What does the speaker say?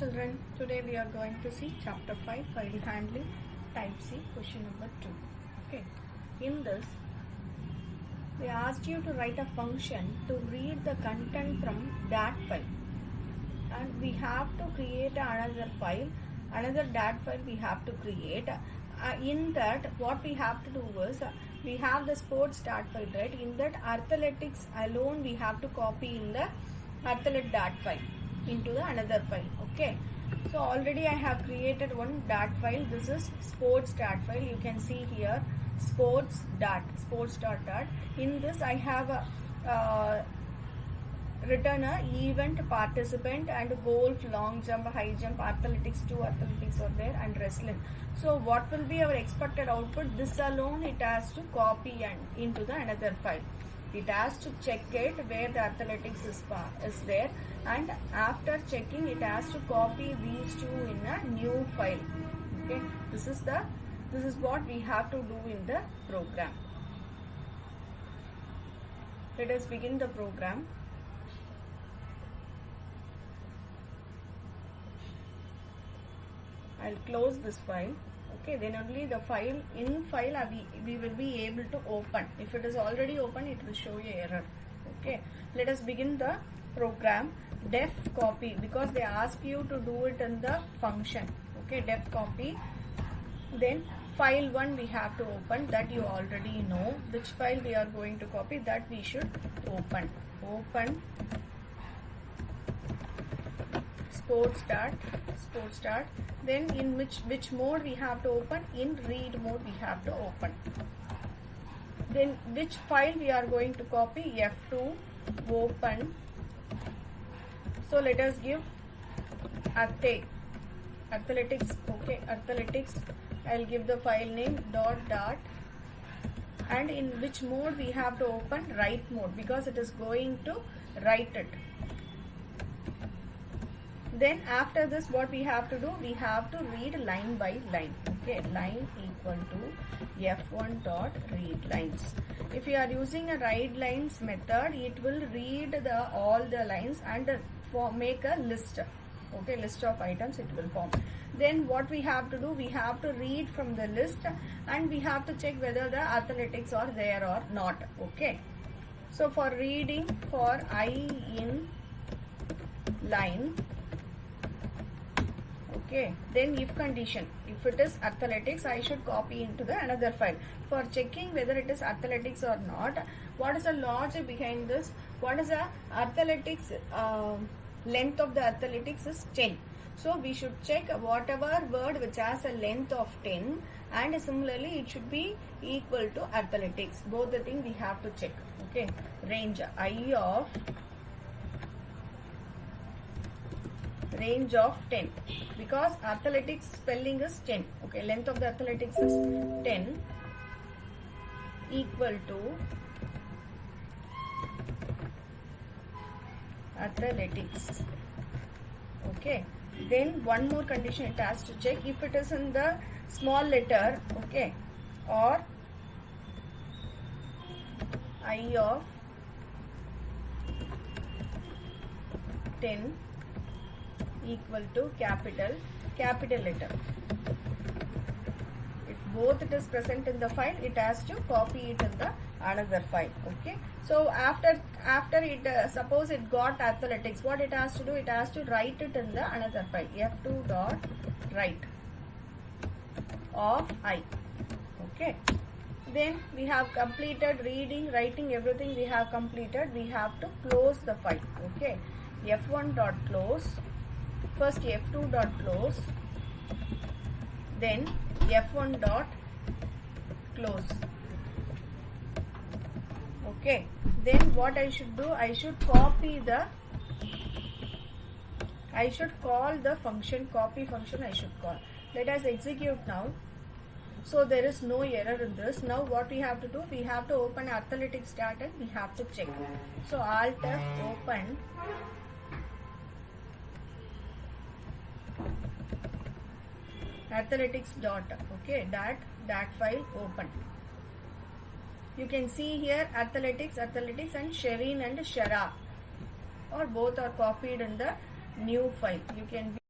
children, today we are going to see chapter 5 file handling type C question number 2. Okay, in this we asked you to write a function to read the content from dat file, and we have to create another dat file we have to create. In that what we have to do is we have the sports dat file, right? In that athletics alone we have to copy in the athlete dat file into the another file. Okay, so already I have created one dat file. This is sports dat file. You can see here sports dat. In this I have written a event, participant, and golf, long jump, high jump, athletics, 2 athletics are there, and wrestling. So what will be our expected output? This alone it has to copy and into the another file. It has to check it where the athletics is there, and after checking it has to copy these two in a new file. Okay, this is what we have to do in the program. Let us begin the program. I'll close this file. Okay, then only the file we will be able to open. If it is already open, it will show you error. Okay, let us begin the program. Def copy, because they ask you to do it in the function. Okay, def copy. Then file 1 we have to open, that you already know. Which file we are going to copy, that we should open. Sports start. Then in which mode we have to open? In read mode we have to open. Then which file we are going to copy? F2 open. So let us give athletics. Okay, athletics. I'll give the file name dot, and in which mode we have to open? Write mode, because it is going to write it. Then after this what we have to do? We have to read line by line. Okay, line equal to F1 dot read lines. If you are using a write lines method, it will read all the lines and make a list. Okay, list of items it will form. Then what we have to do? We have to read from the list, and we have to check whether the athletics are there or not. Okay, so for reading, for I in line. Okay, then if condition, if it is athletics, I should copy into the another file. For checking whether it is athletics or not, what is the logic behind this? What is the athletics length of the athletics is 10. So we should check whatever word which has a length of 10, and similarly it should be equal to athletics. Both the things we have to check. Okay, range of 10, because athletics spelling is 10. Okay, length of the athletics is 10 equal to athletics. Okay, then one more condition it has to check, if it is in the small letter, okay, or I of 10 equal to capital letter. If both it is present in the file, it has to copy it in the another file. Okay, so after it suppose it got athletics, what it has to do? It has to write it in the another file. F2 dot write of I. Okay, then we have completed reading, writing, everything we have completed. We have to close the file. Okay, F1 dot close. First F2 dot close, then F1 dot close. Okay, then what I should do? I should call the function, copy function I should call. Let us execute now. So there is no error in this. Now what we have to do? We have to open athletics data and we have to check. So Alt F open athletics dot. Okay, that file open. You can see here athletics and Shireen and Shara, or both are copied in the new file. You can